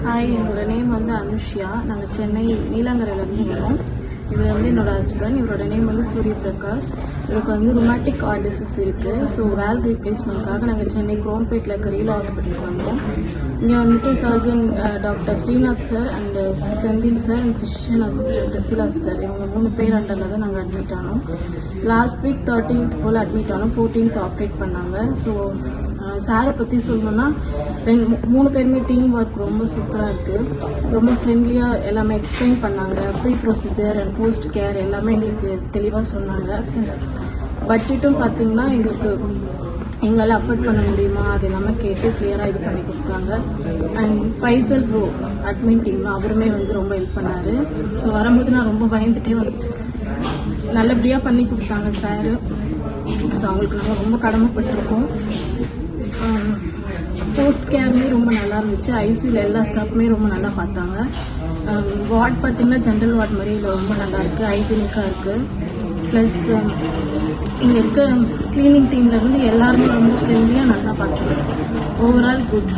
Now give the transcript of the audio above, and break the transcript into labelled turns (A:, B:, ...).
A: Hi, என்னோட name வந்து அனுஷ்யா. நாங்கள் சென்னை நீலாங்கரையிலேருந்து வரோம். இவர் வந்து என்னோட ஹஸ்பண்ட். இவரோட நேம் வந்து சூரிய பிரகாஷ். இவருக்கு வந்து ருமேட்டிக் ஹார்ட் டிசீஸ் இருக்குது. ஸோ வேல் ரீப்ளேஸ்மெண்ட்காக நாங்கள் சென்னை குரோம்பேட்டில் இருக்க ரீலா ஹாஸ்பிட்டலுக்கு வந்தோம். இங்கே வந்துட்டு surgeon doctor Srinath sir and Senthil sir and physician assistant Priscilla sister இவங்க 3 பேர் அண்டரில் தான் நாங்கள் அட்மிட் ஆனோம். லாஸ்ட் வீக் 13th போல் அட்மிட் ஆனோம். 14th ஆப்ரேட் பண்ணாங்க. ஸோ சாரை பற்றி சொல்லணும்னா 3 பேருமே டீம் ஒர்க் ரொம்ப சூப்பராக இருக்குது. ரொம்ப ஃப்ரெண்ட்லியாக எல்லாமே எக்ஸ்பிளைன் பண்ணாங்க. Pre procedure and post care எல்லாமே எங்களுக்கு தெளிவாக சொன்னாங்க. ப்ளஸ் பட்ஜெட்டும் பார்த்திங்கன்னா எங்களால் அஃபோர்ட் பண்ண முடியுமா அது எல்லாமே கேட்டு கிளியராக இது பண்ணி கொடுத்தாங்க. And Faisal bro admin team அவருமே வந்து ரொம்ப ஹெல்ப் பண்ணார். ஸோ வரும்போது நான் ரொம்ப பயந்துட்டே வந்து நல்லபடியாக பண்ணி கொடுத்தாங்க சார். ஸோ அவங்களுக்கு நாங்கள் ரொம்ப கடமைப்பட்டிருக்கோம். போஸ்ட் கேருமே ரொம்ப நல்லா இருந்துச்சு. ஐசியூவில் எல்லா ஸ்டாஃப்மே ரொம்ப நல்லா பார்த்தாங்க. வார்ட் பார்த்திங்கன்னா ஜென்ரல் வார்ட் மாதிரி இதில் ரொம்ப நல்லா இருக்குது, ஹைஜீனிக்காக இருக்குது. ப்ளஸ் இங்கே இருக்க கிளீனிங் டீம்லேருந்து எல்லாருமே ரொம்ப ஃப்ரெண்ட்லியாக நல்லா பார்த்தாங்க. Overall good.